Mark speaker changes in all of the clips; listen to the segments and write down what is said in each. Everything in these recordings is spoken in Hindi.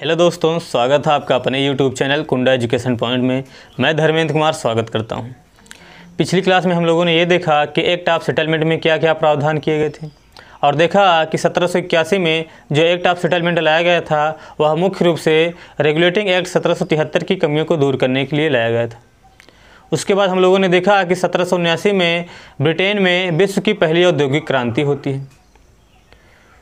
Speaker 1: हेलो दोस्तों, स्वागत है आपका अपने यूट्यूब चैनल कुंडा एजुकेशन पॉइंट में। मैं धर्मेंद्र कुमार स्वागत करता हूं। पिछली क्लास में हम लोगों ने ये देखा कि एक्ट ऑफ सेटलमेंट में क्या क्या प्रावधान किए गए थे और देखा कि 1781 में जो एक्ट ऑफ सेटलमेंट लाया गया था वह मुख्य रूप से रेगुलेटिंग एक्ट 1773 की कमियों को दूर करने के लिए लाया गया था। उसके बाद हम लोगों ने देखा कि 1779 में ब्रिटेन में विश्व की पहली औद्योगिक क्रांति होती है।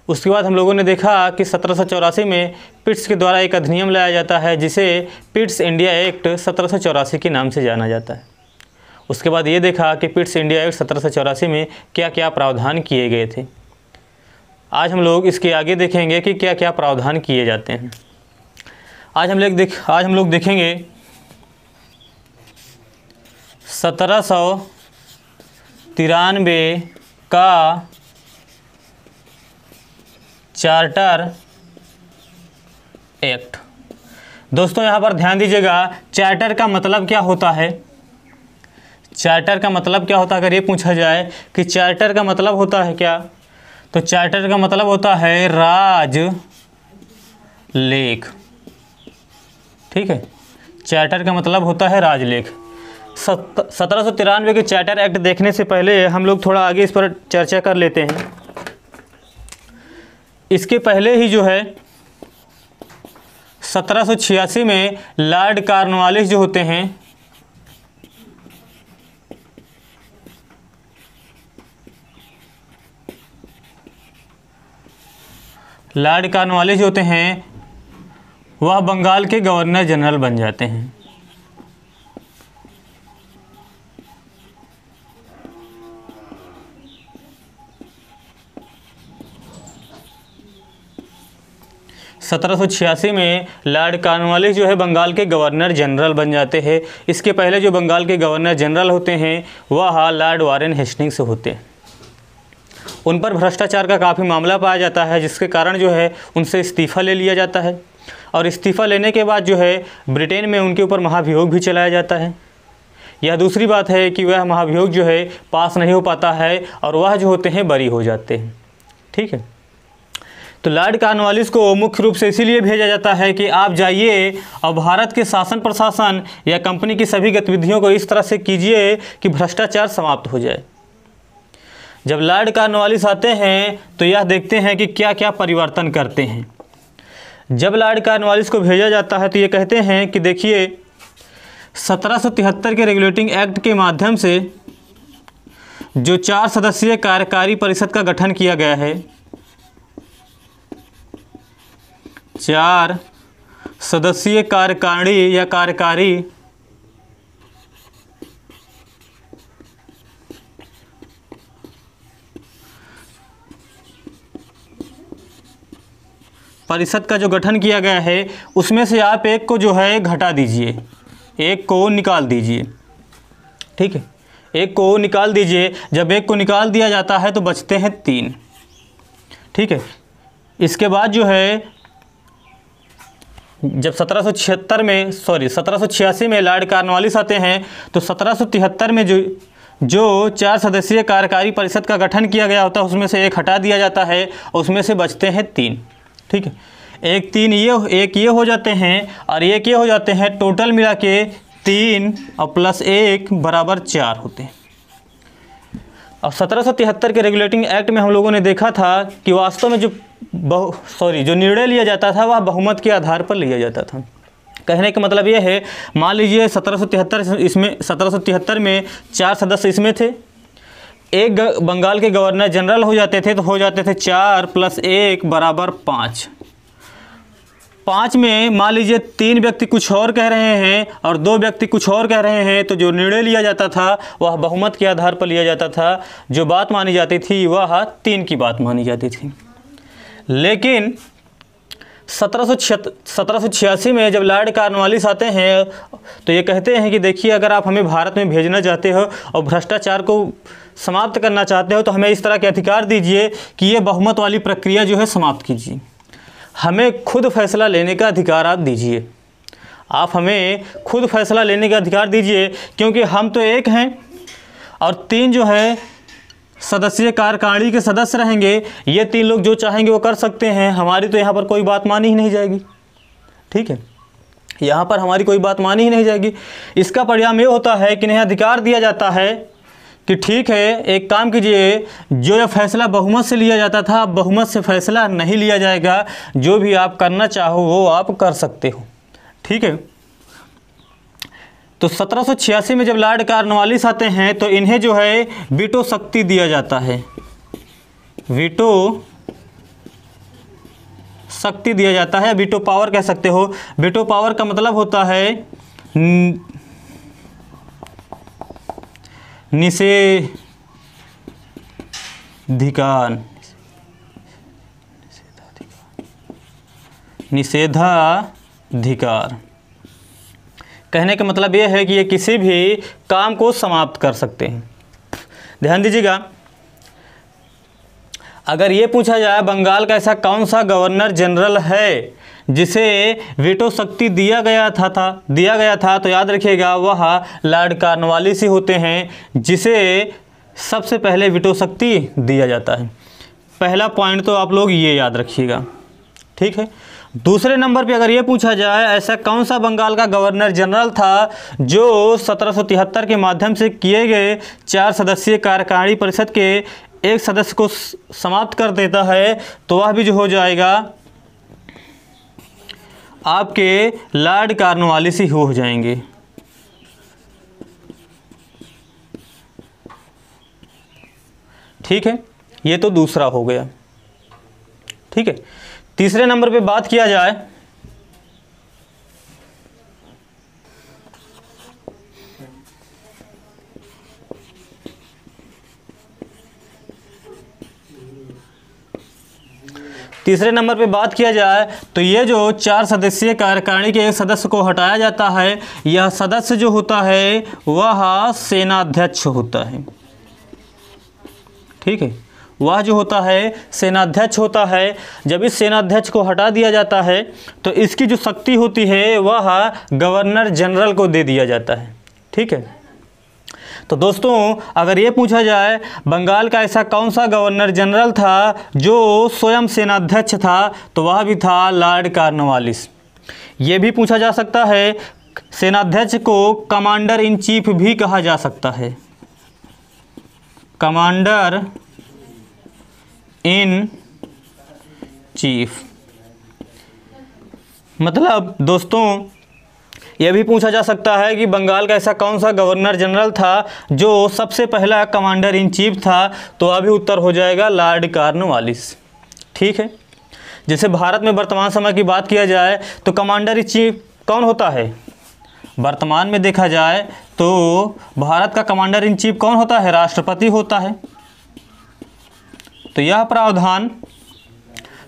Speaker 1: उसके बाद हम लोगों ने देखा कि 1784 में पिट्स के द्वारा एक अधिनियम लाया जाता है जिसे पिट्स इंडिया एक्ट 1784 के नाम से जाना जाता है। उसके बाद ये देखा कि पिट्स इंडिया एक्ट 1784 में क्या क्या प्रावधान किए गए थे। आज हम लोग इसके आगे देखेंगे कि क्या क्या प्रावधान किए जाते हैं। आज हम लोग देखेंगे 1793 का चार्टर एक्ट। दोस्तों यहाँ पर ध्यान दीजिएगा, चार्टर का मतलब क्या होता है। चार्टर का मतलब क्या होता है, अगर ये पूछा जाए कि चार्टर का मतलब होता है क्या, तो चार्टर का मतलब होता है राजलेख। ठीक है, चार्टर का मतलब होता है राजलेख। 1793 के चार्टर एक्ट देखने से पहले हम लोग थोड़ा आगे इस पर चर्चा कर लेते हैं। इसके पहले ही जो है 1786 में लॉर्ड कॉर्नवालिस जो होते हैं, लॉर्ड कॉर्नवालिस जो होते हैं वह बंगाल के गवर्नर जनरल बन जाते हैं। सत्रह सौ 1786 में लॉर्ड कॉर्नवालिस जो है बंगाल के गवर्नर जनरल बन जाते हैं। इसके पहले जो बंगाल के गवर्नर जनरल होते हैं वह लॉर्ड वारेन हेस्टिंग्स होते हैं। उन पर भ्रष्टाचार का काफ़ी मामला पाया जाता है, जिसके कारण जो है उनसे इस्तीफ़ा ले लिया जाता है और इस्तीफ़ा लेने के बाद जो है ब्रिटेन में उनके ऊपर महाभियोग भी चलाया जाता है। यह दूसरी बात है कि वह महाभियोग जो है पास नहीं हो पाता है और वह जो होते हैं बरी हो जाते हैं। ठीक है, तो लॉर्ड कॉर्नवालिस को मुख्य रूप से इसीलिए भेजा जाता है कि आप जाइए और भारत के शासन प्रशासन या कंपनी की सभी गतिविधियों को इस तरह से कीजिए कि भ्रष्टाचार समाप्त हो जाए। जब लॉर्ड कॉर्नवालिस आते हैं तो यह देखते हैं कि क्या क्या परिवर्तन करते हैं। जब लॉर्ड कॉर्नवालिस को भेजा जाता है तो ये कहते हैं कि देखिए 1773 के रेगुलेटिंग एक्ट के माध्यम से जो 4 सदस्यीय कार्यकारी परिषद का गठन किया गया है, 4 सदस्यीय कार्यकारिणी या कार्यकारी परिषद का जो गठन किया गया है उसमें से आप एक को जो है घटा दीजिए, एक को निकाल दीजिए। ठीक है, एक को निकाल दीजिए। जब एक को निकाल दिया जाता है तो बचते हैं 3। ठीक है, इसके बाद जो है जब 1786 में लॉर्ड कॉर्नवालिस आते हैं तो 1773 में जो 4 सदस्यीय कार्यकारी परिषद का गठन किया गया होता है उसमें से एक हटा दिया जाता है और उसमें से बचते हैं 3। ठीक है, एक ये हो जाते हैं और एक ये हो जाते हैं। टोटल मिला के 3 और प्लस 1 बराबर 4 होते हैं। अब 1773 के रेगुलेटिंग एक्ट में हम लोगों ने देखा था कि वास्तव में जो निर्णय लिया जाता था वह बहुमत के आधार पर लिया जाता था। कहने का मतलब ये है, मान लीजिए 1773 में 4 सदस्य इसमें थे, एक बंगाल के गवर्नर जनरल हो जाते थे तो हो जाते थे 4 + 1 बराबर 5। 5 में मान लीजिए 3 व्यक्ति कुछ और कह रहे हैं और 2 व्यक्ति कुछ और कह रहे हैं, तो जो निर्णय लिया जाता था वह बहुमत के आधार पर लिया जाता था। जो बात मानी जाती थी वह 3 की बात मानी जाती थी। लेकिन 1786 में जब लॉर्ड कॉर्नवालिस आते हैं तो ये कहते हैं कि देखिए, अगर आप हमें भारत में भेजना चाहते हो और भ्रष्टाचार को समाप्त करना चाहते हो तो हमें इस तरह के अधिकार दीजिए कि ये बहुमत वाली प्रक्रिया जो है समाप्त कीजिए। हमें खुद फैसला लेने का अधिकार आप दीजिए। आप हमें खुद फैसला लेने का अधिकार दीजिए, क्योंकि हम तो एक हैं और 3 जो है सदस्यीय कार्यकारिणी के सदस्य रहेंगे। ये 3 लोग जो चाहेंगे वो कर सकते हैं, हमारी तो यहाँ पर कोई बात मानी ही नहीं जाएगी। ठीक है, यहाँ पर हमारी कोई बात मानी ही नहीं जाएगी। इसका परिणाम ये होता है कि इन्हें अधिकार दिया जाता है कि ठीक है, एक काम कीजिए, जो यह फैसला बहुमत से लिया जाता था, अब बहुमत से फैसला नहीं लिया जाएगा, जो भी आप करना चाहो वो आप कर सकते हो। ठीक है, तो 1786 में जब लॉर्ड कॉर्नवालिस आते हैं तो इन्हें जो है वीटो शक्ति दिया जाता है, वीटो शक्ति दिया जाता है, वीटो पावर कह सकते हो। वीटो पावर का मतलब होता है निषेधाधिकार, निषेधाधिकार कहने का मतलब ये है कि ये किसी भी काम को समाप्त कर सकते हैं। ध्यान दीजिएगा, अगर ये पूछा जाए बंगाल का ऐसा कौन सा गवर्नर जनरल है जिसे वीटो शक्ति दिया गया था, तो याद रखिएगा वह लॉर्ड कॉर्नवालिस ही होते हैं जिसे सबसे पहले वीटो शक्ति दिया जाता है। पहला पॉइंट तो आप लोग ये याद रखिएगा। ठीक है, दूसरे नंबर पे अगर ये पूछा जाए ऐसा कौन सा बंगाल का गवर्नर जनरल था जो 1773 के माध्यम से किए गए 4 सदस्यीय कार्यकारिणी परिषद के एक सदस्य को समाप्त कर देता है, तो वह भी जो हो जाएगा आपके लॉर्ड कॉर्नवालिस ही हो जाएंगे। ठीक है, ये तो दूसरा हो गया। ठीक है, तीसरे नंबर पे बात किया जाए तो ये जो 4 सदस्यीय कार्यकारिणी के एक सदस्य को हटाया जाता है, यह सदस्य जो होता है वह सेनाध्यक्ष होता है। ठीक है, वह जो होता है सेनाध्यक्ष होता है। जब इस सेनाध्यक्ष को हटा दिया जाता है तो इसकी जो शक्ति होती है वह गवर्नर जनरल को दे दिया जाता है। ठीक है, तो दोस्तों अगर ये पूछा जाए बंगाल का ऐसा कौन सा गवर्नर जनरल था जो स्वयं सेनाध्यक्ष था, तो वह भी था लॉर्ड कॉर्नवालिस। ये भी पूछा जा सकता है, सेनाध्यक्ष को कमांडर इन चीफ भी कहा जा सकता है, कमांडर इन चीफ। मतलब दोस्तों यह भी पूछा जा सकता है कि बंगाल का ऐसा कौन सा गवर्नर जनरल था जो सबसे पहला कमांडर इन चीफ था, तो अभी उत्तर हो जाएगा लॉर्ड कॉर्नवालिस। ठीक है, जैसे भारत में वर्तमान समय की बात किया जाए तो कमांडर इन चीफ कौन होता है? वर्तमान में देखा जाए तो भारत का कमांडर इन चीफ कौन होता है? राष्ट्रपति होता है। तो यह प्रावधान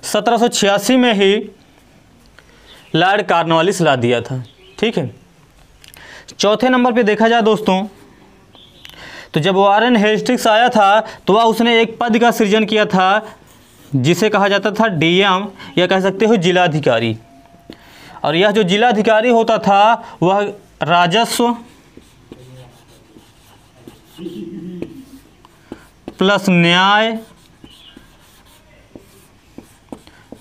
Speaker 1: 1786 में ही लॉर्ड कॉर्नवालिस ला दिया था। ठीक है, चौथे नंबर पे देखा जाए दोस्तों तो जब वारेन हेस्टिंग्स आया था तो वह उसने एक पद का सृजन किया था जिसे कहा जाता था डीएम या कह सकते हो जिलाधिकारी। और यह जो जिलाधिकारी होता था वह राजस्व प्लस न्याय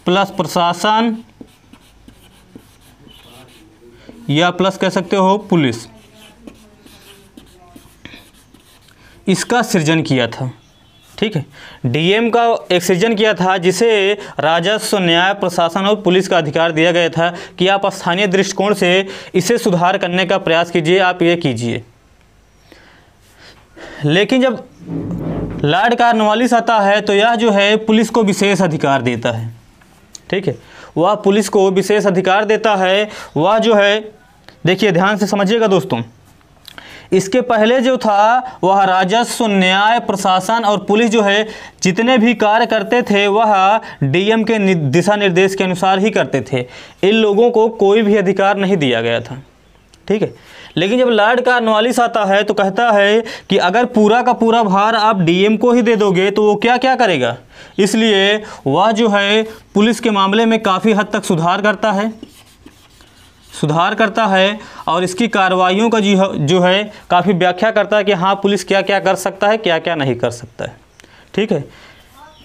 Speaker 1: प्लस प्रशासन या प्लस कह सकते हो पुलिस, इसका सृजन किया था। ठीक है, डीएम का एक सृजन किया था जिसे राजस्व, न्याय, प्रशासन और पुलिस का अधिकार दिया गया था कि आप स्थानीय दृष्टिकोण से इसे सुधार करने का प्रयास कीजिए, आप ये कीजिए। लेकिन जब लॉर्ड कॉर्नवालिस आता है तो यह जो है पुलिस को विशेष अधिकार देता है। ठीक है, वह पुलिस को विशेष अधिकार देता है। वह जो है, देखिए ध्यान से समझिएगा दोस्तों, इसके पहले जो था वह राजस्व, न्याय, प्रशासन और पुलिस जो है जितने भी कार्य करते थे वह डीएम के दिशा निर्देश के अनुसार ही करते थे। इन लोगों को कोई भी अधिकार नहीं दिया गया था। ठीक है, लेकिन जब लॉर्ड कॉर्नवालिस आता है तो कहता है कि अगर पूरा का पूरा भार आप डीएम को ही दे दोगे तो वो क्या क्या करेगा, इसलिए वह जो है पुलिस के मामले में काफ़ी हद तक सुधार करता है और इसकी कार्रवाइयों का जो है काफ़ी व्याख्या करता है कि हाँ पुलिस क्या क्या कर सकता है, क्या क्या नहीं कर सकता है। ठीक है,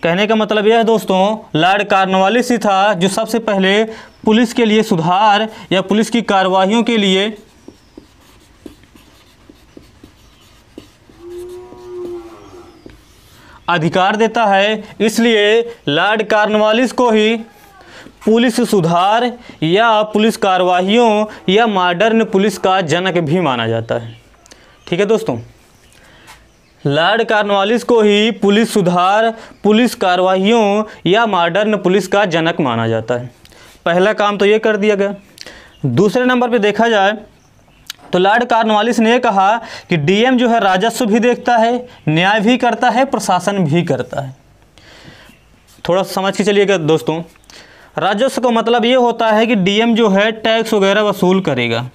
Speaker 1: कहने का मतलब यह है दोस्तों, लॉर्ड कॉर्नवालिस ही था जो सबसे पहले पुलिस के लिए सुधार या पुलिस की कार्रवाइयों के लिए अधिकार देता है। इसलिए लॉर्ड कॉर्नवालिस को ही पुलिस सुधार या पुलिस कार्रवाइयों या मॉडर्न पुलिस का जनक भी माना जाता है। ठीक है दोस्तों, लॉर्ड कॉर्नवालिस को ही पुलिस सुधार, पुलिस कार्रवाइयों या मॉडर्न पुलिस का जनक माना जाता है। पहला काम तो ये कर दिया गया। दूसरे नंबर पे देखा जाए तो लॉर्ड कॉर्नवालिस ने कहा कि डीएम जो है राजस्व भी देखता है, न्याय भी करता है, प्रशासन भी करता है। थोड़ा समझ के चलिएगा दोस्तों, राजस्व का मतलब ये होता है कि डीएम जो है टैक्स वगैरह वसूल करेगा।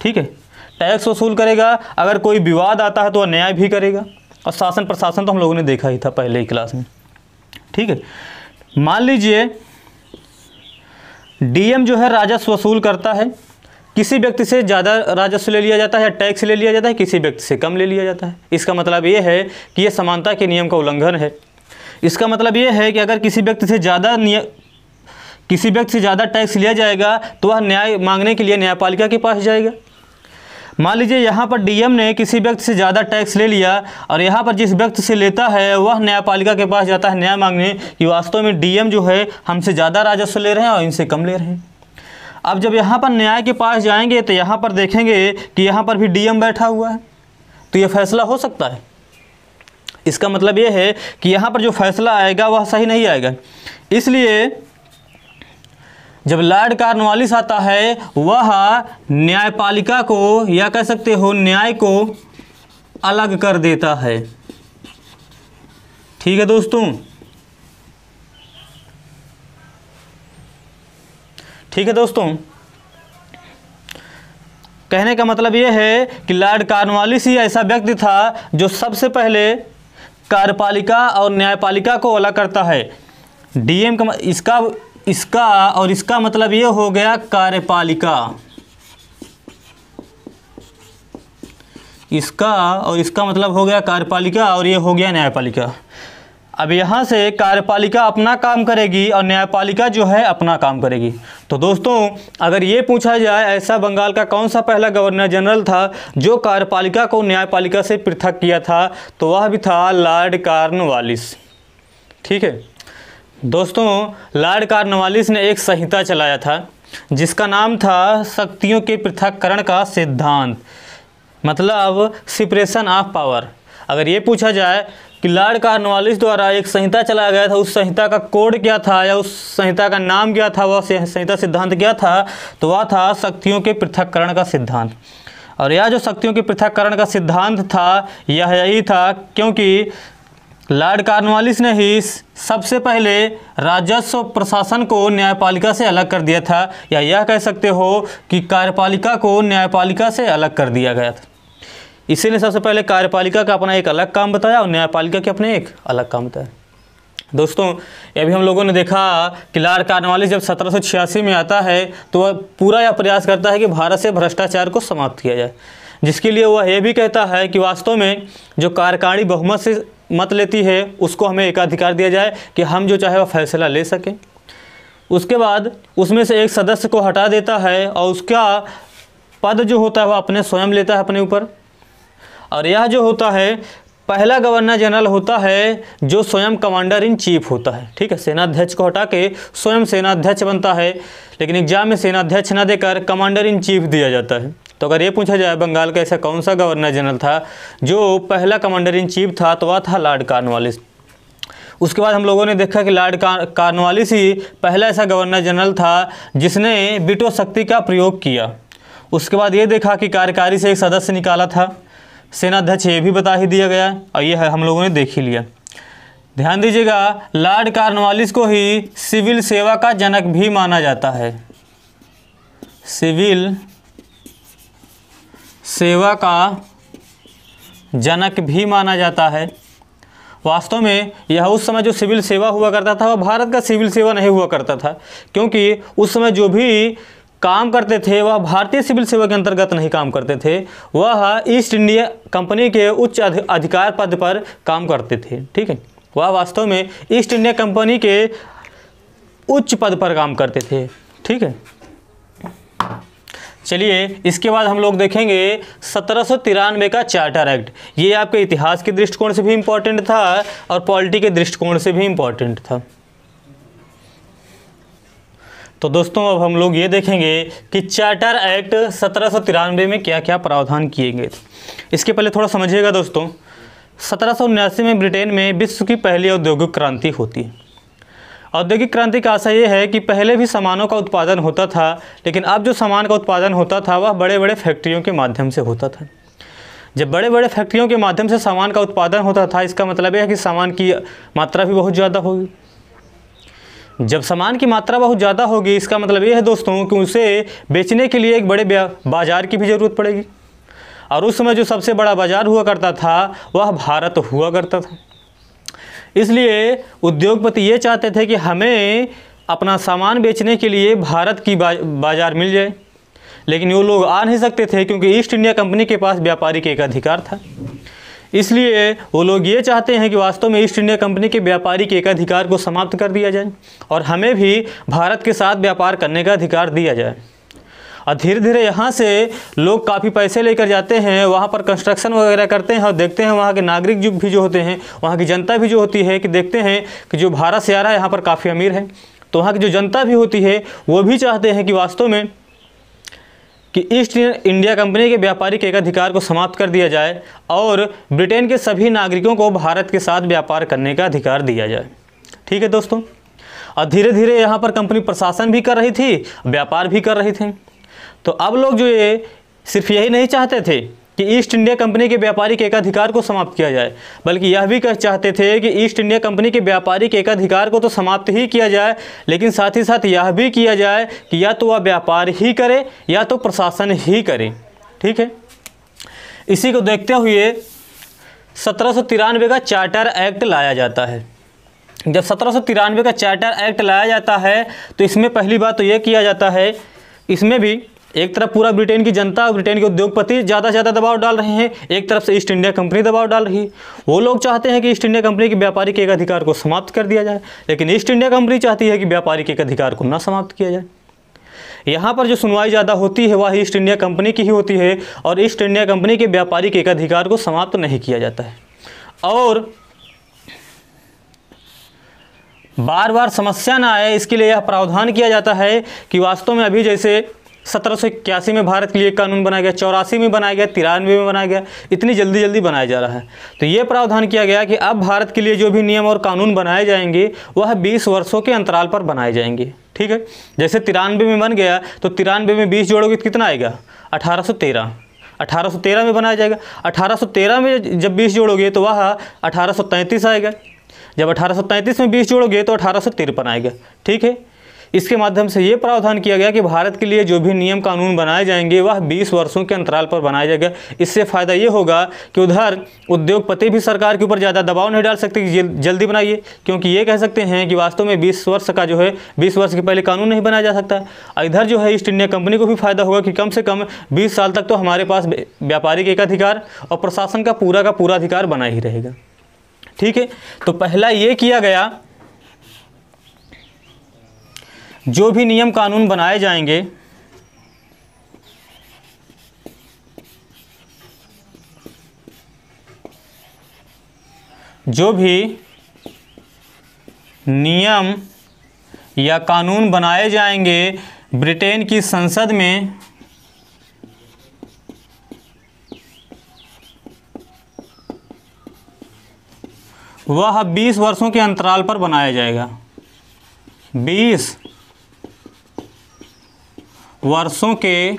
Speaker 1: ठीक है, टैक्स वसूल करेगा, अगर कोई विवाद आता है तो वह न्याय भी करेगा, और शासन प्रशासन तो हम लोगों ने देखा ही था पहले ही क्लास में। ठीक है, मान लीजिए डीएम जो है राजस्व वसूल करता है, किसी व्यक्ति से ज़्यादा राजस्व ले लिया जाता है या टैक्स ले लिया जाता है, किसी व्यक्ति से कम ले लिया जाता है। इसका मतलब ये है कि यह समानता के नियम का उल्लंघन है। इसका मतलब ये है कि अगर किसी व्यक्ति से ज़्यादा टैक्स लिया जाएगा तो वह न्याय मांगने के लिए न्यायपालिका के पास जाएगा। मान लीजिए यहाँ पर डीएम ने किसी व्यक्ति से ज़्यादा टैक्स ले लिया और यहाँ पर जिस व्यक्ति से लेता है वह न्यायपालिका के पास जाता है न्याय मांगने कि वास्तव में डीएम जो है हमसे ज़्यादा राजस्व ले रहे हैं और इनसे कम ले रहे हैं। अब जब यहाँ पर न्याय के पास जाएंगे तो यहाँ पर देखेंगे कि यहाँ पर भी डीएम बैठा हुआ है, तो ये फैसला हो सकता है। इसका मतलब ये है कि यहाँ पर जो फैसला आएगा वह सही नहीं आएगा। इसलिए जब लॉर्ड कॉर्नवालिस आता है वह न्यायपालिका को या कह सकते हो न्याय को अलग कर देता है। ठीक है दोस्तों, ठीक है दोस्तों, कहने का मतलब यह है कि लॉर्ड कॉर्नवालिस ही ऐसा व्यक्ति था जो सबसे पहले कार्यपालिका और न्यायपालिका को अलग करता है। डीएम का इसका मतलब ये हो गया कार्यपालिका, इसका मतलब हो गया कार्यपालिका और ये हो गया न्यायपालिका। अब यहाँ से कार्यपालिका अपना काम करेगी और न्यायपालिका जो है अपना काम करेगी। तो दोस्तों अगर ये पूछा जाए ऐसा बंगाल का कौन सा पहला गवर्नर जनरल था जो कार्यपालिका को न्यायपालिका से पृथक किया था, तो वह भी था लॉर्ड कॉर्नवालिस। ठीक है दोस्तों, लॉर्ड कॉर्नवालिस ने एक संहिता चलाया था जिसका नाम था शक्तियों के पृथक्करण का सिद्धांत, मतलब सेपरेशन ऑफ पावर। अगर ये पूछा जाए कि लॉर्ड कॉर्नवालिस द्वारा एक संहिता चलाया गया था, उस संहिता का कोड क्या था या उस संहिता का नाम क्या था, वह संहिता सिद्धांत क्या था, तो वह था शक्तियों के पृथक्करण का सिद्धांत। और यह जो शक्तियों के पृथक्करण का सिद्धांत था यह यही था क्योंकि लॉर्ड कॉर्नवालिस ने ही सबसे पहले राजस्व प्रशासन को न्यायपालिका से अलग कर दिया था, या यह कह सकते हो कि कार्यपालिका को न्यायपालिका से अलग कर दिया गया था। इसीलिए सबसे पहले कार्यपालिका का अपना एक अलग काम बताया और न्यायपालिका के अपने एक अलग काम बताया। दोस्तों ये भी हम लोगों ने देखा कि लॉर्ड कॉर्नवालिस जब 1786 में आता है तो वह पूरा यह प्रयास करता है कि भारत से भ्रष्टाचार को समाप्त किया जाए, जिसके लिए वह यह भी कहता है कि वास्तव में जो कार्यकारिणी बहुमत से मत लेती है उसको हमें एकाधिकार दिया जाए कि हम जो चाहे वह फैसला ले सकें। उसके बाद उसमें से एक सदस्य को हटा देता है और उसका पद जो होता है वह अपने स्वयं लेता है अपने ऊपर। और यह जो होता है पहला गवर्नर जनरल होता है जो स्वयं कमांडर इन चीफ होता है। ठीक है, सेनाध्यक्ष को हटा के स्वयं सेनाध्यक्ष बनता है, लेकिन एग्जाम में सेनाध्यक्ष न देकर कमांडर इन चीफ दिया जाता है। तो अगर ये पूछा जाए बंगाल का ऐसा कौन सा गवर्नर जनरल था जो पहला कमांडर इन चीफ था, तो वह था लॉर्ड कॉर्नवालिस। उसके बाद हम लोगों ने देखा कि लॉर्ड कॉर्नवालिस ही पहला ऐसा गवर्नर जनरल था जिसने वीटो शक्ति का प्रयोग किया। उसके बाद ये देखा कि कार्यकारी से एक सदस्य निकाला था, सेनाध्यक्ष ये भी बता ही दिया गया और ये है हम लोगों ने देख ही लिया। ध्यान दीजिएगा, लॉर्ड कॉर्नवालिस को ही सिविल सेवा का जनक भी माना जाता है। सिविल सेवा का जनक भी माना जाता है। वास्तव में यह उस समय जो सिविल सेवा हुआ करता था वह भारत का सिविल सेवा नहीं हुआ करता था, क्योंकि उस समय जो भी काम करते थे वह भारतीय सिविल सेवा के अंतर्गत नहीं काम करते थे, वह ईस्ट इंडिया कंपनी के उच्च अधिकार पद पर काम करते थे। ठीक है, वह वास्तव में ईस्ट इंडिया कंपनी के उच्च पद पर काम करते थे। ठीक है, चलिए इसके बाद हम लोग देखेंगे 1793 का चार्टर एक्ट। ये आपके इतिहास के दृष्टिकोण से भी इम्पोर्टेंट था और पॉलिटी के दृष्टिकोण से भी इम्पोर्टेंट था। तो दोस्तों अब हम लोग ये देखेंगे कि चार्टर एक्ट 1793 में क्या क्या प्रावधान किए गए थे। इसके पहले थोड़ा समझिएगा दोस्तों, 1779 में ब्रिटेन में विश्व की पहली औद्योगिक क्रांति होती है। औद्योगिक क्रांति का आशय ये है कि पहले भी सामानों का उत्पादन होता था, लेकिन अब जो सामान का उत्पादन होता था वह बड़े बड़े फैक्ट्रियों के माध्यम से होता था। जब बड़े बड़े फैक्ट्रियों के माध्यम से सामान का उत्पादन होता था, इसका मतलब यह है कि सामान की मात्रा भी बहुत ज़्यादा होगी। जब सामान की मात्रा बहुत ज़्यादा होगी, इसका मतलब ये है दोस्तों कि उसे बेचने के लिए एक बड़े बाज़ार की भी ज़रूरत पड़ेगी। और उस समय जो सबसे बड़ा बाज़ार हुआ करता था वह भारत हुआ करता था। इसलिए उद्योगपति ये चाहते थे कि हमें अपना सामान बेचने के लिए भारत की बाज़ार मिल जाए, लेकिन वो लोग आ नहीं सकते थे क्योंकि ईस्ट इंडिया कंपनी के पास व्यापारिक एकाधिकार था। इसलिए वो लोग ये चाहते हैं कि वास्तव में ईस्ट इंडिया कंपनी के व्यापारिक एकाधिकार को समाप्त कर दिया जाए और हमें भी भारत के साथ व्यापार करने का अधिकार दिया जाए। और धीरे धीरे यहाँ से लोग काफ़ी पैसे लेकर जाते हैं, वहाँ पर कंस्ट्रक्शन वगैरह करते हैं और देखते हैं वहाँ के नागरिक जो होते हैं, वहाँ की जनता भी जो होती है कि देखते हैं कि जो भारत से आ रहा है यहाँ पर काफ़ी अमीर है, तो वहाँ की जो जनता भी होती है वो भी चाहते हैं कि वास्तव में कि ईस्ट इंडिया कंपनी के व्यापारिक एकाधिकार को समाप्त कर दिया जाए और ब्रिटेन के सभी नागरिकों को भारत के साथ व्यापार करने का अधिकार दिया जाए। ठीक है दोस्तों, और धीरे धीरे यहाँ पर कंपनी प्रशासन भी कर रही थी, व्यापार भी कर रही थी। तो अब लोग जो ये सिर्फ यही नहीं चाहते थे कि ईस्ट इंडिया कंपनी के व्यापारिक एकाधिकार को समाप्त किया जाए, बल्कि यह भी चाहते थे कि ईस्ट इंडिया कंपनी के व्यापारिक एकाधिकार को तो समाप्त ही किया जाए, लेकिन साथ ही साथ यह भी किया जाए कि या तो वह व्यापार ही करे या तो प्रशासन ही करे। ठीक है, इसी को देखते हुए 1793 का चार्टर एक्ट लाया जाता है। जब 1793 का चार्टर एक्ट लाया जाता है तो इसमें पहली बात तो यह किया जाता है, इसमें भी एक तरफ पूरा ब्रिटेन की जनता और ब्रिटेन के उद्योगपति ज़्यादा से ज़्यादा दबाव डाल रहे हैं, एक तरफ से ईस्ट इंडिया कंपनी दबाव डाल रही है। वो लोग चाहते हैं कि ईस्ट इंडिया कंपनी के व्यापारिक एकाधिकार को समाप्त कर दिया जाए, लेकिन ईस्ट इंडिया कंपनी चाहती है कि व्यापारिक एकाधिकार को ना समाप्त किया जाए। यहाँ पर जो सुनवाई ज़्यादा होती है वह ईस्ट इंडिया कंपनी की ही होती है और ईस्ट इंडिया कंपनी के व्यापारिक एकाधिकार को समाप्त नहीं किया जाता है। और बार बार समस्या ना आए इसके लिए यह प्रावधान किया जाता है कि वास्तव में अभी जैसे 1781 में भारत के लिए एक कानून बनाया गया, 84 में बनाया गया, 93 में बनाया गया, इतनी जल्दी जल्दी बनाया जा रहा है। तो ये प्रावधान किया गया कि अब भारत के लिए जो भी नियम और कानून बनाए जाएंगे वह 20 वर्षों के अंतराल पर बनाए जाएंगे। ठीक है, जैसे 93 में बन गया तो 93 में 20 जोड़ोगे तो कितना आएगा, 1813। 1813 में बनाया जाएगा, 1813 में जब 20 जोड़ोगे तो वह 1833 आएगा, जब 1833 में 20 जोड़ोगे तो 1853 आएगा। ठीक है, इसके माध्यम से ये प्रावधान किया गया कि भारत के लिए जो भी नियम कानून बनाए जाएंगे वह 20 वर्षों के अंतराल पर बनाया जाएगा। इससे फ़ायदा ये होगा कि उधर उद्योगपति भी सरकार के ऊपर ज़्यादा दबाव नहीं डाल सकते कि जल्दी बनाइए, क्योंकि ये कह सकते हैं कि वास्तव में 20 वर्ष का जो है 20 वर्ष के पहले कानून नहीं बनाया जा सकता। इधर जो है ईस्ट इंडिया कंपनी को भी फ़ायदा होगा कि कम से कम 20 साल तक तो हमारे पास व्यापारिक एकाधिकार और प्रशासन का पूरा अधिकार बना ही रहेगा। ठीक है, तो पहला ये किया गया, जो भी नियम कानून बनाए जाएंगे जो भी नियम या कानून बनाए जाएंगे ब्रिटेन की संसद में वह 20 वर्षों के अंतराल पर बनाया जाएगा। 20 वर्षों के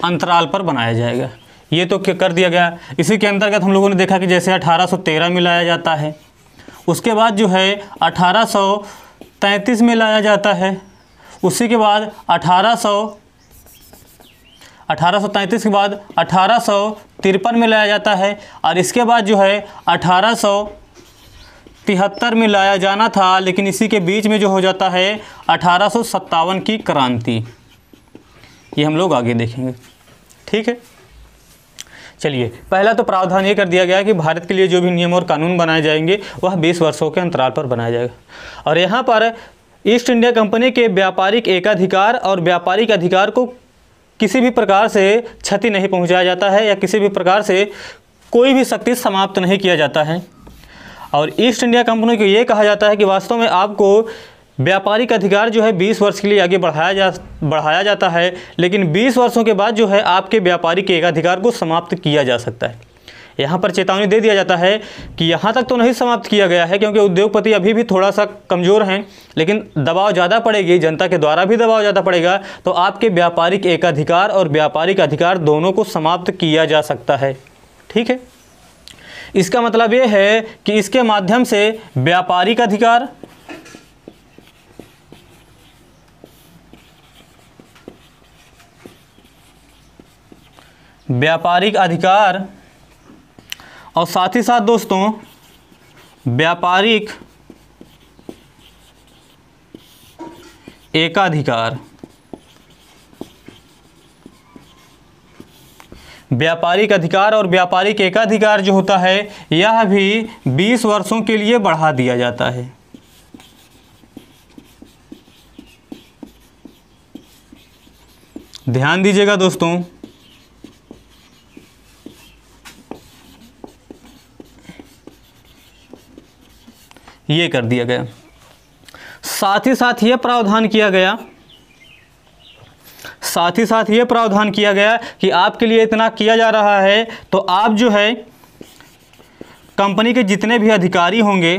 Speaker 1: अंतराल पर बनाया जाएगा। ये तो कर दिया गया। इसी के अंतर्गत हम लोगों ने देखा कि जैसे 1813 में लाया जाता है, उसके बाद जो है 1833 में लाया जाता है, उसी के बाद 1833 के बाद 1853 में लाया जाता है, और इसके बाद जो है 1873 में लाया जाना था, लेकिन इसी के बीच में जो हो जाता है 1857 की क्रांति। ये हम लोग आगे देखेंगे। ठीक है, चलिए, पहला तो प्रावधान ये कर दिया गया कि भारत के लिए जो भी नियम और कानून बनाए जाएंगे वह 20 वर्षों के अंतराल पर बनाया जाएगा। और यहाँ पर ईस्ट इंडिया कंपनी के व्यापारिक एकाधिकार और व्यापारिक अधिकार को किसी भी प्रकार से क्षति नहीं पहुँचाया जाता है या किसी भी प्रकार से कोई भी शक्ति समाप्त नहीं किया जाता है। और ईस्ट इंडिया कंपनी को ये कहा जाता है कि वास्तव में आपको व्यापारिक अधिकार जो है 20 वर्ष के लिए आगे बढ़ाया जाता है, लेकिन 20 वर्षों के बाद जो है आपके व्यापारिक एकाधिकार को समाप्त किया जा सकता है। यहाँ पर चेतावनी दे दिया जाता है कि यहाँ तक तो नहीं समाप्त किया गया है, क्योंकि उद्योगपति अभी भी थोड़ा सा कमज़ोर हैं, लेकिन दबाव ज़्यादा पड़ेगी, जनता के द्वारा भी दबाव ज़्यादा पड़ेगा, तो आपके व्यापारिक एकाधिकार और व्यापारिक अधिकार दोनों को समाप्त किया जा सकता है। ठीक है, इसका मतलब ये है कि इसके माध्यम से व्यापारिक अधिकार और साथ ही साथ दोस्तों व्यापारिक एकाधिकार, व्यापारिक अधिकार और व्यापारिक एकाधिकार जो होता है यह भी 20 वर्षों के लिए बढ़ा दिया जाता है। ध्यान दीजिएगा दोस्तों, ये कर दिया गया। साथ ही साथ ये प्रावधान किया गया कि आपके लिए इतना किया जा रहा है, तो आप जो है कंपनी के जितने भी अधिकारी होंगे,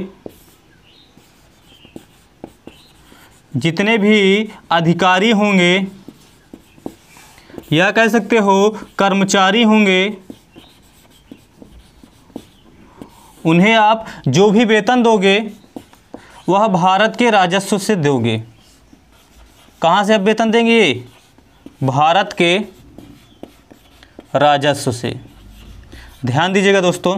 Speaker 1: या कह सकते हो कर्मचारी होंगे, उन्हें आप जो भी वेतन दोगे वह भारत के राजस्व से दोगे। कहाँ से आप वेतन देंगे? भारत के राजस्व से। ध्यान दीजिएगा दोस्तों,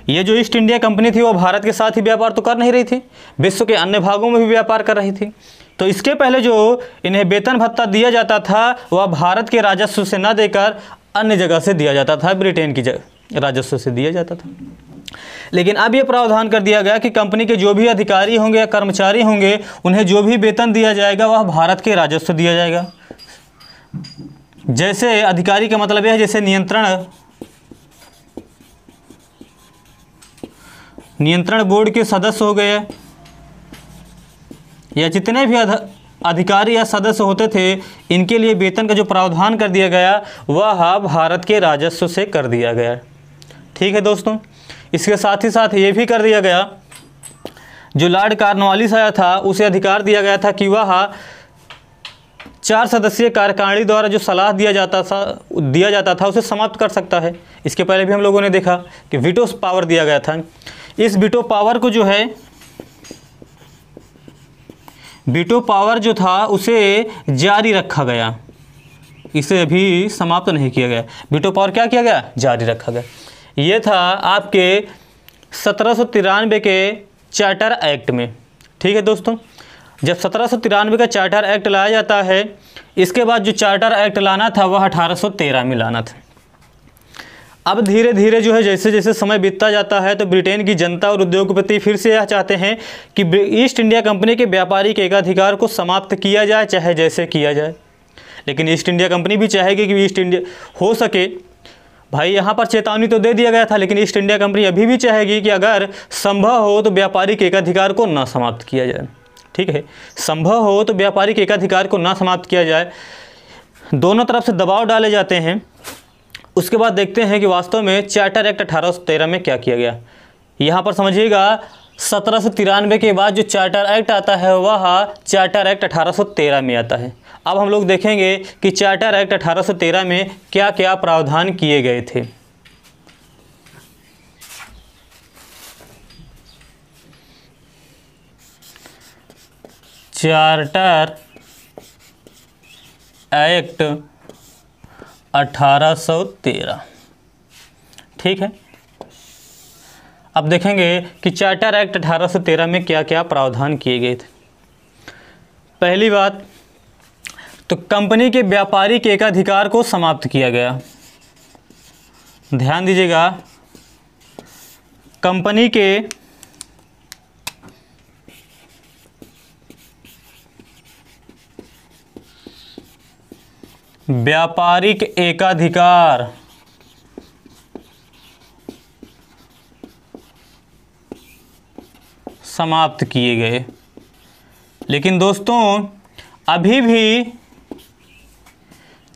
Speaker 1: ये जो ईस्ट इंडिया कंपनी थी वो भारत के साथ ही व्यापार तो कर नहीं रही थी, विश्व के अन्य भागों में भी व्यापार कर रही थी। तो इसके पहले जो इन्हें वेतन भत्ता दिया जाता था वह भारत के राजस्व से न देकर अन्य जगह से दिया जाता था, ब्रिटेन की राजस्व से दिया जाता था। लेकिन अब ये प्रावधान कर दिया गया कि कंपनी के जो भी अधिकारी होंगे या कर्मचारी होंगे उन्हें जो भी वेतन दिया जाएगा वह भारत के राजस्व दिया जाएगा। जैसे अधिकारी का मतलब यह है जैसे नियंत्रण बोर्ड के सदस्य हो गए या जितने भी अधिकारी या सदस्य होते थे, इनके लिए वेतन का जो प्रावधान कर दिया गया वह भारत के राजस्व से कर दिया गया। ठीक है दोस्तों, इसके साथ ही साथ ये भी कर दिया गया, जो लॉर्ड कॉर्नवालिस आया था उसे अधिकार दिया गया था कि वह 4 सदस्यीय कार्यकारिणी द्वारा जो सलाह दिया जाता था उसे समाप्त कर सकता है। इसके पहले भी हम लोगों ने देखा कि वीटो पावर दिया गया था। इस वीटो पावर को जो है वीटो पावर जो था उसे जारी रखा गया, इसे अभी समाप्त नहीं किया गया। वीटो पावर क्या किया गया? जारी रखा गया। ये था आपके 1793 के चार्टर एक्ट में। ठीक है दोस्तों, जब 1793 का चार्टर एक्ट लाया जाता है, इसके बाद जो चार्टर एक्ट लाना था वह 1813 में लाना था। अब धीरे धीरे जो है जैसे जैसे समय बीतता जाता है तो ब्रिटेन की जनता और उद्योगपति फिर से यह चाहते हैं कि ईस्ट इंडिया कंपनी के व्यापारिक एकाधिकार को समाप्त किया जाए, चाहे जैसे किया जाए। लेकिन ईस्ट इंडिया कंपनी भी चाहेगी कि ईस्ट इंडिया हो सके, भाई यहाँ पर चेतावनी तो दे दिया गया था, लेकिन ईस्ट इंडिया कंपनी अभी भी चाहेगी कि अगर संभव हो तो व्यापारिक एकाधिकार को ना समाप्त किया जाए। ठीक है, संभव हो तो व्यापारिक एकाधिकार को ना समाप्त किया जाए। दोनों तरफ से दबाव डाले जाते हैं। उसके बाद देखते हैं कि वास्तव में चार्टर एक्ट 1813 में क्या किया गया। यहाँ पर समझिएगा 1793 के बाद जो चार्टर एक्ट आता है वह चार्टर एक्ट 1813 में आता है। अब हम लोग देखेंगे कि चार्टर एक्ट 1813 में क्या क्या प्रावधान किए गए थे। Charter act 1813। ठीक है, अब देखेंगे कि चार्टर एक्ट 1813 में क्या क्या प्रावधान किए गए थे। पहली बात तो कंपनी के व्यापारिक एकाधिकार को समाप्त किया गया। ध्यान दीजिएगा, कंपनी के व्यापारिक एकाधिकार समाप्त किए गए। लेकिन दोस्तों अभी भी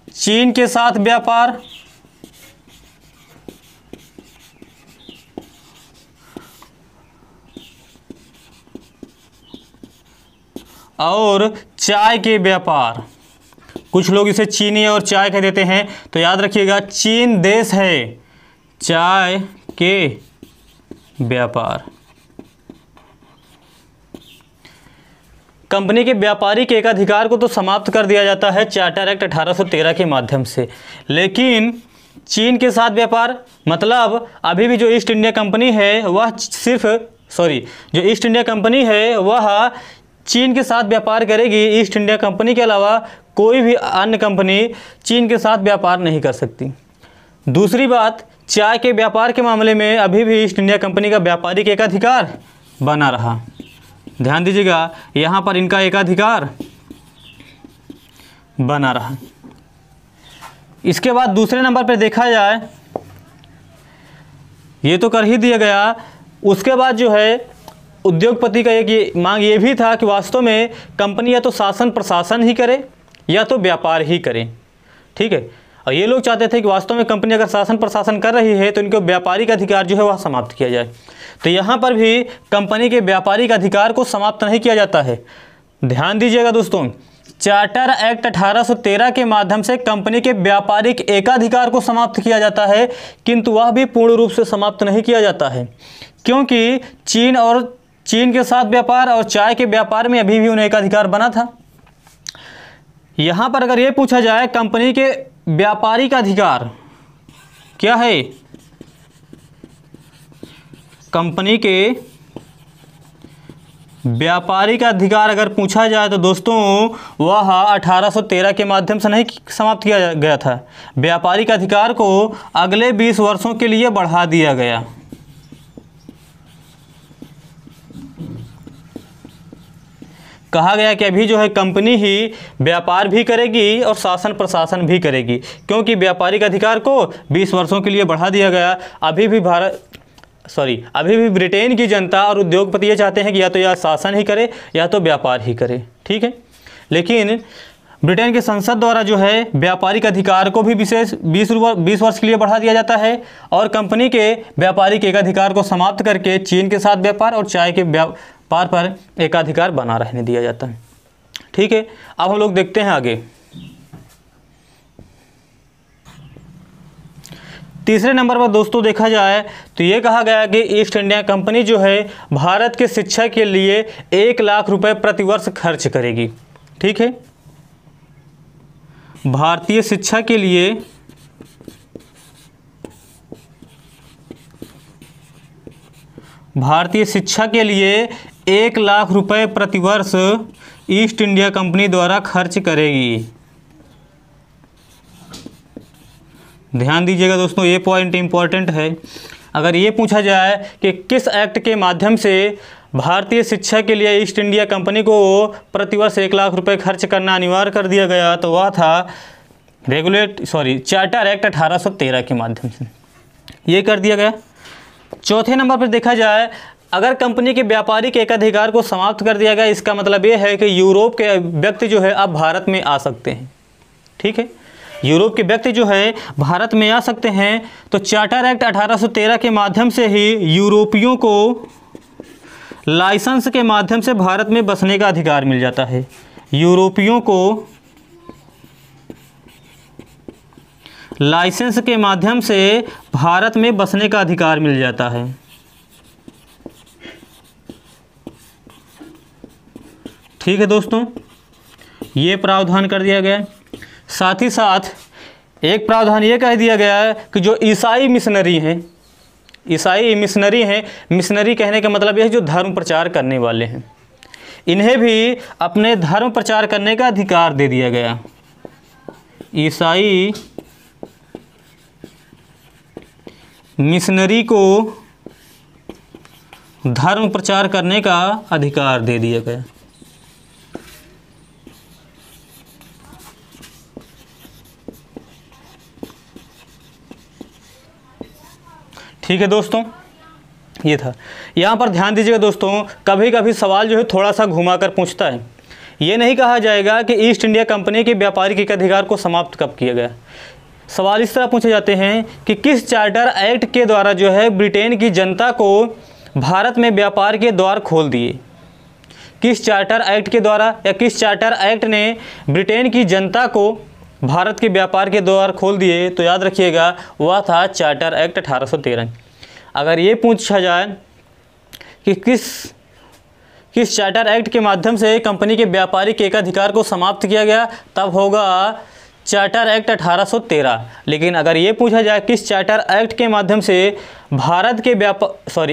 Speaker 1: चीन के साथ व्यापार और चाय के व्यापार, कुछ लोग इसे चीनी और चाय कह देते हैं, तो याद रखिएगा चीन देश है चाय के व्यापार। कंपनी के व्यापारिक एकाधिकार को तो समाप्त कर दिया जाता है चार्टर एक्ट 1813 के माध्यम से, लेकिन चीन के साथ व्यापार मतलब अभी भी जो ईस्ट इंडिया कंपनी है वह जो ईस्ट इंडिया कंपनी है वह चीन के साथ व्यापार करेगी। ईस्ट इंडिया कंपनी के अलावा कोई भी अन्य कंपनी चीन के साथ व्यापार नहीं कर सकती। दूसरी बात, चाय के व्यापार के मामले में अभी भी ईस्ट इंडिया कंपनी का व्यापारिक एकाधिकार बना रहा। ध्यान दीजिएगा, यहाँ पर इनका एकाधिकार बना रहा। इसके बाद दूसरे नंबर पर देखा जाए, ये तो कर ही दिया गया। उसके बाद जो है उद्योगपति का एक मांग ये भी था कि वास्तव में कंपनी या तो शासन प्रशासन ही करे या तो व्यापार ही करे। ठीक है, और ये लोग चाहते थे कि वास्तव में कंपनी अगर शासन प्रशासन कर रही है तो इनके व्यापारिक अधिकार जो है वह समाप्त किया जाए। तो यहाँ पर भी कंपनी के व्यापारिक अधिकार को समाप्त नहीं किया जाता है। ध्यान दीजिएगा दोस्तों, चार्टर एक्ट 1813 के माध्यम से कंपनी के व्यापारिक एकाधिकार को समाप्त किया जाता है, किंतु वह भी पूर्ण रूप से समाप्त नहीं किया जाता है, क्योंकि चीन के साथ व्यापार और चाय के व्यापार में अभी भी उन्हें एकाधिकार बना था। यहाँ पर अगर ये पूछा जाए कंपनी के व्यापारिक अधिकार क्या है, कंपनी के व्यापारिक अधिकार अगर पूछा जाए तो दोस्तों वह 1813 के माध्यम से नहीं समाप्त किया गया था। व्यापारिक अधिकार को अगले 20 वर्षों के लिए बढ़ा दिया गया। कहा गया कि अभी जो है कंपनी ही व्यापार भी करेगी और शासन प्रशासन भी करेगी, क्योंकि व्यापारिक अधिकार को 20 वर्षों के लिए बढ़ा दिया गया। अभी भी ब्रिटेन की जनता और उद्योगपति ये चाहते हैं कि या तो यह शासन ही करे या तो व्यापार ही करे। ठीक है, लेकिन ब्रिटेन के संसद द्वारा जो है व्यापारिक अधिकार को भी विशेष 20 वर्ष के लिए बढ़ा दिया जाता है और कंपनी के व्यापारिक एकाधिकार को समाप्त करके चीन के साथ व्यापार और चाय के व्यापार पर एकाधिकार बना रहने दिया जाता है। ठीक है, अब हम लोग देखते हैं आगे। तीसरे नंबर पर दोस्तों देखा जाए तो ये कहा गया कि ईस्ट इंडिया कंपनी जो है भारत के शिक्षा के लिए 1 लाख रुपए प्रतिवर्ष खर्च करेगी। ठीक है, भारतीय शिक्षा के लिए 1 लाख रुपए प्रतिवर्ष ईस्ट इंडिया कंपनी द्वारा खर्च करेगी। ध्यान दीजिएगा दोस्तों, ये पॉइंट इंपॉर्टेंट है। अगर ये पूछा जाए कि किस एक्ट के माध्यम से भारतीय शिक्षा के लिए ईस्ट इंडिया कंपनी को प्रतिवर्ष 1 लाख रुपए खर्च करना अनिवार्य कर दिया गया, तो वह था चार्टर एक्ट 1813 के माध्यम से ये कर दिया गया। चौथे नंबर पर देखा जाए, अगर कंपनी के व्यापारिक एकाधिकार को समाप्त कर दिया गया, इसका मतलब ये है कि यूरोप के व्यक्ति जो है अब भारत में आ सकते हैं। ठीक है, यूरोप के व्यक्ति जो है भारत में आ सकते हैं। तो चार्टर एक्ट 1813 के माध्यम से ही यूरोपियों को लाइसेंस के माध्यम से भारत में बसने का अधिकार मिल जाता है। यूरोपियों को लाइसेंस के माध्यम से भारत में बसने का अधिकार मिल जाता है। ठीक है दोस्तों, ये प्रावधान कर दिया गया है। साथ ही साथ एक प्रावधान ये कह दिया गया है कि जो ईसाई मिशनरी हैं, मिशनरी कहने का मतलब यह है जो धर्म प्रचार करने वाले हैं, इन्हें भी अपने धर्म प्रचार करने का अधिकार दे दिया गया। ईसाई मिशनरी को धर्म प्रचार करने का अधिकार दे दिया गया। ठीक है दोस्तों, ये था। यहाँ पर ध्यान दीजिएगा दोस्तों, कभी कभी सवाल जो है थोड़ा सा घुमा कर पूछता है। ये नहीं कहा जाएगा कि ईस्ट इंडिया कंपनी के व्यापारिक एकाधिकार को समाप्त कब किया गया। सवाल इस तरह पूछे जाते हैं कि किस चार्टर एक्ट के द्वारा जो है ब्रिटेन की जनता को भारत में व्यापार के द्वार खोल दिए। किस चार्टर एक्ट के द्वारा या किस चार्टर एक्ट ने ब्रिटेन की जनता को भारत के व्यापार के द्वार खोल दिए, तो याद रखिएगा वह था चार्टर एक्ट 1813। अगर ये पूछा जाए कि किस चार्टर एक्ट के माध्यम से कंपनी के व्यापारिक एकाधिकार को समाप्त किया गया, तब होगा चार्टर एक्ट 1813। लेकिन अगर ये पूछा जाए किस चार्टर एक्ट के माध्यम से भारत के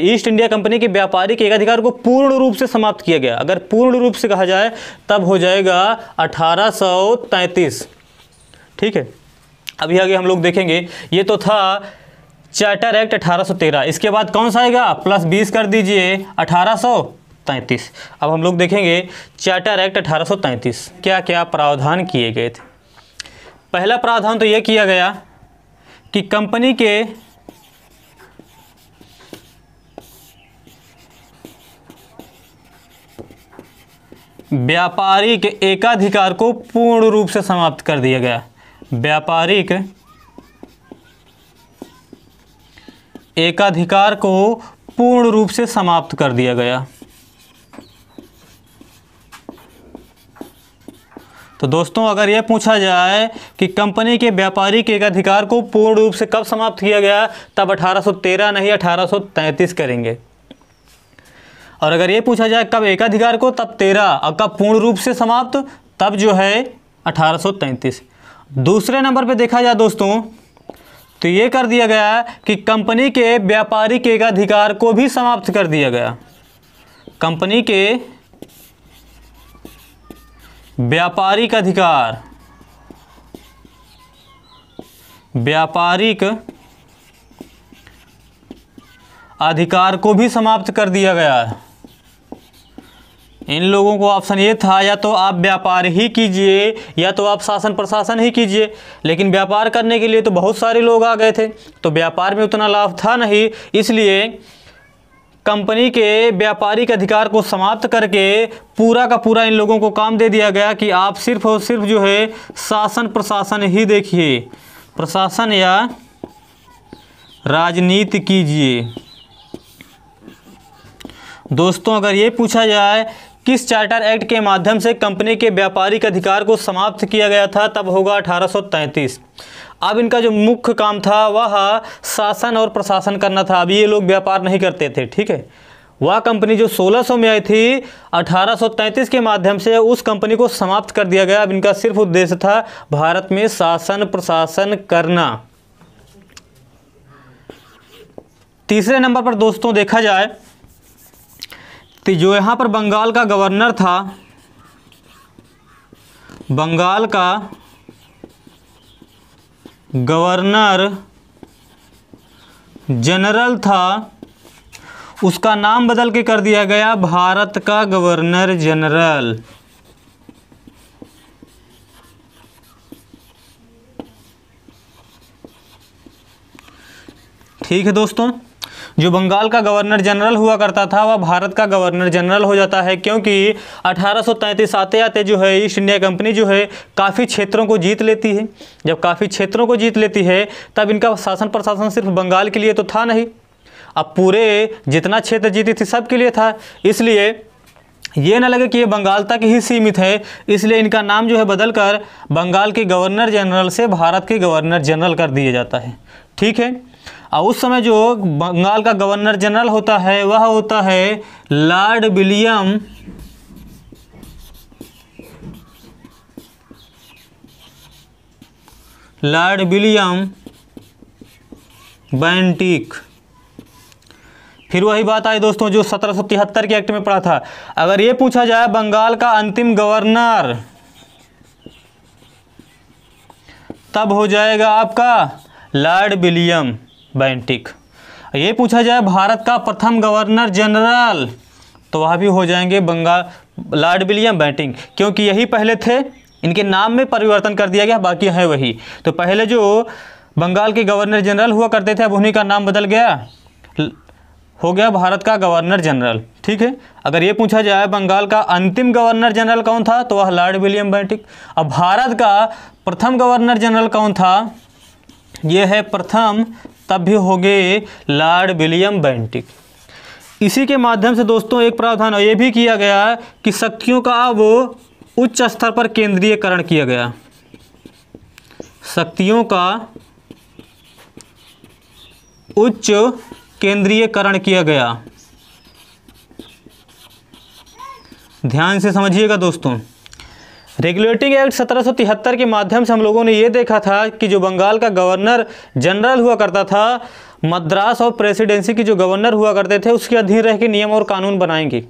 Speaker 1: ईस्ट इंडिया कंपनी के व्यापारिक एकाधिकार को पूर्ण रूप से समाप्त किया गया, अगर पूर्ण रूप से कहा जाए तब हो जाएगा 1833। ठीक है, अभी आगे हम लोग देखेंगे। ये तो था चार्टर एक्ट 1813। इसके बाद कौन सा आएगा, +20 कर दीजिए 1833। अब हम लोग देखेंगे चार्टर एक्ट 1833 क्या क्या प्रावधान किए गए थे। पहला प्रावधान तो यह किया गया कि कंपनी के व्यापारिक एकाधिकार को पूर्ण रूप से समाप्त कर दिया गया। व्यापारिक एकाधिकार को पूर्ण रूप से समाप्त कर दिया गया। तो दोस्तों अगर यह पूछा जाए कि कंपनी के व्यापारिक एकाधिकार को पूर्ण रूप से कब समाप्त किया गया, तब 1813 नहीं 1833 करेंगे। और अगर ये पूछा जाए कब एकाधिकार को, तब 13, और कब पूर्ण रूप से समाप्त, तब जो है 1833। दूसरे नंबर पे देखा जाए दोस्तों तो ये कर दिया गया कि कंपनी के व्यापारिक एकाधिकार को भी समाप्त कर दिया गया। कंपनी के व्यापारिक अधिकार, व्यापारिक अधिकार को भी समाप्त कर दिया गया। इन लोगों को ऑप्शन ये था, या तो आप व्यापार ही कीजिए या तो आप शासन प्रशासन ही कीजिए। लेकिन व्यापार करने के लिए तो बहुत सारे लोग आ गए थे, तो व्यापार में उतना लाभ था नहीं, इसलिए कंपनी के व्यापारिक अधिकार को समाप्त करके पूरा का पूरा इन लोगों को काम दे दिया गया कि आप सिर्फ और सिर्फ जो है शासन प्रशासन ही देखिए, प्रशासन या राजनीति कीजिए। दोस्तों अगर ये पूछा जाए किस चार्टर एक्ट के माध्यम से कंपनी के व्यापारिक अधिकार को समाप्त किया गया था, तब होगा 1833। अब इनका जो मुख्य काम था वह शासन और प्रशासन करना था। अभी ये लोग व्यापार नहीं करते थे, ठीक है। वह कंपनी जो 1600 में आई थी, 1833 के माध्यम से उस कंपनी को समाप्त कर दिया गया। अब इनका सिर्फ उद्देश्य था भारत में शासन प्रशासन करना। तीसरे नंबर पर दोस्तों देखा जाए तो जो यहाँ पर बंगाल का गवर्नर था, बंगाल का गवर्नर जनरल था, उसका नाम बदल के कर दिया गया भारत का गवर्नर जनरल। ठीक है दोस्तों, जो बंगाल का गवर्नर जनरल हुआ करता था वह भारत का गवर्नर जनरल हो जाता है, क्योंकि 1833 आते आते जो है ईस्ट इंडिया कंपनी जो है काफ़ी क्षेत्रों को जीत लेती है। जब काफ़ी क्षेत्रों को जीत लेती है तब इनका शासन प्रशासन सिर्फ बंगाल के लिए तो था नहीं, अब पूरे जितना क्षेत्र जीती थी सबके लिए था। इसलिए ये ना लगे कि ये बंगाल तक ही सीमित है, इसलिए इनका नाम जो है बदलकर बंगाल के गवर्नर जनरल से भारत के गवर्नर जनरल कर दिया जाता है। ठीक है, और उस समय जो बंगाल का गवर्नर जनरल होता है वह होता है लॉर्ड विलियम बेंटिक। फिर वही बात आई दोस्तों जो 1773 के एक्ट में पढ़ा था। अगर ये पूछा जाए बंगाल का अंतिम गवर्नर, तब हो जाएगा आपका लॉर्ड विलियम बेंटिक। ये पूछा जाए भारत का प्रथम गवर्नर जनरल, तो वह भी हो जाएंगे लॉर्ड विलियम बेंटिंक, क्योंकि यही पहले थे। इनके नाम में परिवर्तन कर दिया गया, बाकी है वही। तो पहले जो बंगाल के गवर्नर जनरल हुआ करते थे, अब उन्हीं का नाम बदल गया, हो गया भारत का गवर्नर जनरल। ठीक है। अगर ये पूछा जाए बंगाल का अंतिम गवर्नर जनरल कौन था, तो वह लॉर्ड विलियम बेंटिक। अब भारत का प्रथम गवर्नर जनरल कौन था, ये है प्रथम, तब भी हो गए लॉर्ड विलियम बेंटिक। इसी के माध्यम से दोस्तों एक प्रावधान ये भी किया गया कि शक्तियों का वो उच्च स्तर पर केंद्रीयकरण किया गया। शक्तियों का उच्च केंद्रीयकरण किया गया। ध्यान से समझिएगा दोस्तों। रेगुलेटिंग एक्ट 1773 के माध्यम से हम लोगों ने ये देखा था कि जो बंगाल का गवर्नर जनरल हुआ करता था, मद्रास और प्रेसिडेंसी की जो गवर्नर हुआ करते थे उसके अधीन रह के नियम और कानून बनाएंगे।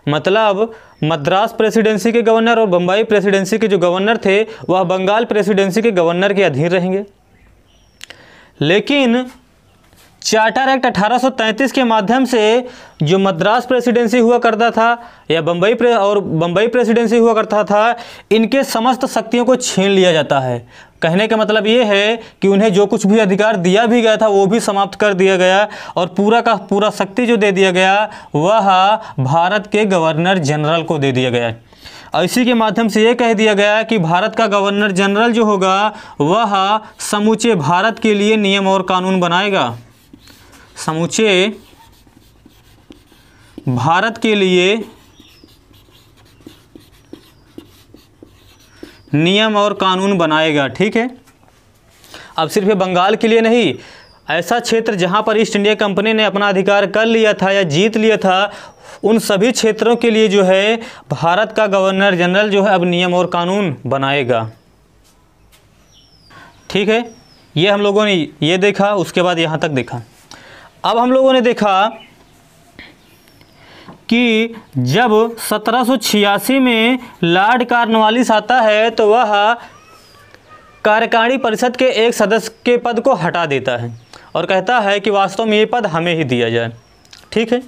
Speaker 1: मतलब मद्रास प्रेसिडेंसी के गवर्नर और बम्बई प्रेसिडेंसी के जो गवर्नर थे वह बंगाल प्रेसिडेंसी के गवर्नर के अधीन रहेंगे। लेकिन चार्टर एक्ट 1833 के माध्यम से जो मद्रास प्रेसिडेंसी हुआ करता था या बम्बई प्रेसिडेंसी हुआ करता था, इनके समस्त शक्तियों को छीन लिया जाता है। कहने का मतलब ये है कि उन्हें जो कुछ भी अधिकार दिया भी गया था वो भी समाप्त कर दिया गया और पूरा का पूरा शक्ति जो दे दिया गया वह भारत के गवर्नर जनरल को दे दिया गया। और इसी के माध्यम से ये कह दिया गया कि भारत का गवर्नर जनरल जो होगा वह समूचे भारत के लिए नियम और कानून बनाएगा। समूचे भारत के लिए नियम और कानून बनाएगा। ठीक है। अब सिर्फ ये बंगाल के लिए नहीं, ऐसा क्षेत्र जहां पर ईस्ट इंडिया कंपनी ने अपना अधिकार कर लिया था या जीत लिया था, उन सभी क्षेत्रों के लिए जो है भारत का गवर्नर जनरल जो है अब नियम और कानून बनाएगा। ठीक है। ये हम लोगों ने ये देखा, उसके बाद यहाँ तक देखा। अब हम लोगों ने देखा कि जब 1786 में लॉर्ड कॉर्नवालिस आता है तो वह कार्यकारिणी परिषद के एक सदस्य के पद को हटा देता है और कहता है कि वास्तव में ये पद हमें ही दिया जाए। ठीक है।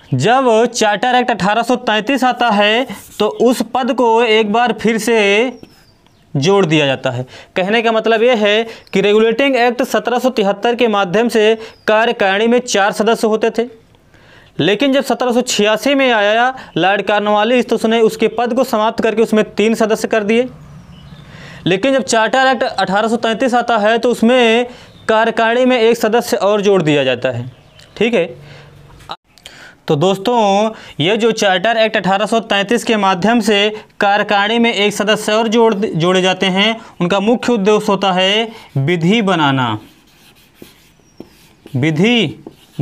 Speaker 1: जब चार्टर एक्ट 1833 आता है तो उस पद को एक बार फिर से जोड़ दिया जाता है। कहने का मतलब ये है कि रेगुलेटिंग एक्ट 1773 के माध्यम से कार्यकारिणी में 4 सदस्य होते थे, लेकिन जब 1786 में आया लॉर्ड कॉर्नवालिस तो उसने उसके पद को समाप्त करके उसमें 3 सदस्य कर दिए। लेकिन जब चार्टर एक्ट 1833 आता है तो उसमें कार्यकारिणी में 1 सदस्य और जोड़ दिया जाता है। ठीक है। तो दोस्तों ये जो चार्टर एक्ट 1833 के माध्यम से कार्यकारिणी में 1 सदस्य और जोड़े जाते हैं, उनका मुख्य उद्देश्य होता है विधि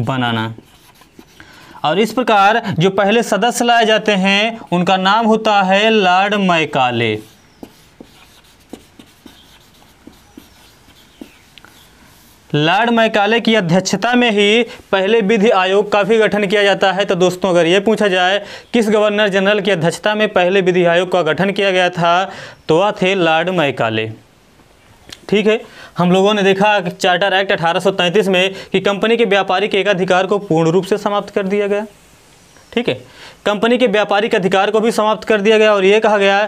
Speaker 1: बनाना। और इस प्रकार जो पहले सदस्य लाए जाते हैं उनका नाम होता है लॉर्ड मैकाले। लॉर्ड मैकाले की अध्यक्षता में ही पहले विधि आयोग का भी गठन किया जाता है। तो दोस्तों अगर ये पूछा जाए किस गवर्नर जनरल की अध्यक्षता में पहले विधि आयोग का गठन किया गया था तो वह थे लॉर्ड मैकाले। ठीक है। हम लोगों ने देखा कि चार्टर एक्ट 1833 में कि कंपनी के व्यापारिक एकाधिकार को पूर्ण रूप से समाप्त कर दिया गया। ठीक है। कंपनी के व्यापारिक अधिकार को भी समाप्त कर दिया गया और ये कहा गया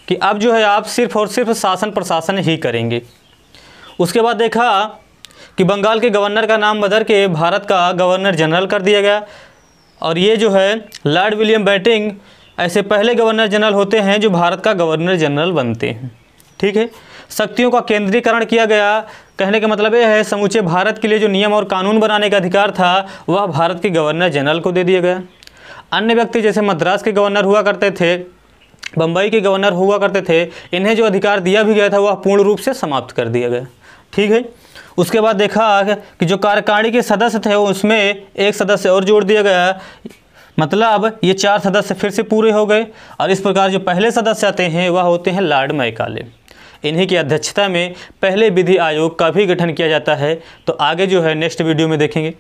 Speaker 1: कि अब जो है आप सिर्फ और सिर्फ शासन प्रशासन ही करेंगे। उसके बाद देखा कि बंगाल के गवर्नर का नाम बदल के भारत का गवर्नर जनरल कर दिया गया और ये जो है लॉर्ड विलियम बेंटिक ऐसे पहले गवर्नर जनरल होते हैं जो भारत का गवर्नर जनरल बनते हैं। ठीक है। शक्तियों का केंद्रीकरण किया गया। कहने का मतलब यह है समूचे भारत के लिए जो नियम और कानून बनाने का अधिकार था वह भारत के गवर्नर जनरल को दे दिया गया। अन्य व्यक्ति जैसे मद्रास के गवर्नर हुआ करते थे, बम्बई के गवर्नर हुआ करते थे, इन्हें जो अधिकार दिया भी गया था वह पूर्ण रूप से समाप्त कर दिया गया। ठीक है। उसके बाद देखा कि जो कार्यकारिणी के सदस्य थे उसमें 1 सदस्य और जोड़ दिया गया, मतलब ये 4 सदस्य फिर से पूरे हो गए। और इस प्रकार जो पहले सदस्य आते हैं वह होते हैं लॉर्ड मैकाले। इन्हीं की अध्यक्षता में पहले विधि आयोग का भी गठन किया जाता है। तो आगे जो है नेक्स्ट वीडियो में देखेंगे।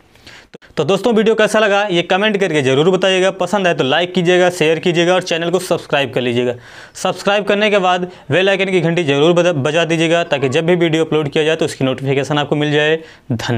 Speaker 1: तो दोस्तों वीडियो कैसा लगा ये कमेंट करके ज़रूर बताइएगा। पसंद आए तो लाइक कीजिएगा, शेयर कीजिएगा और चैनल को सब्सक्राइब कर लीजिएगा। सब्सक्राइब करने के बाद बेल आइकन की घंटी जरूर बजा दीजिएगा ताकि जब भी वीडियो अपलोड किया जाए तो उसकी नोटिफिकेशन आपको मिल जाए। धन्यवाद।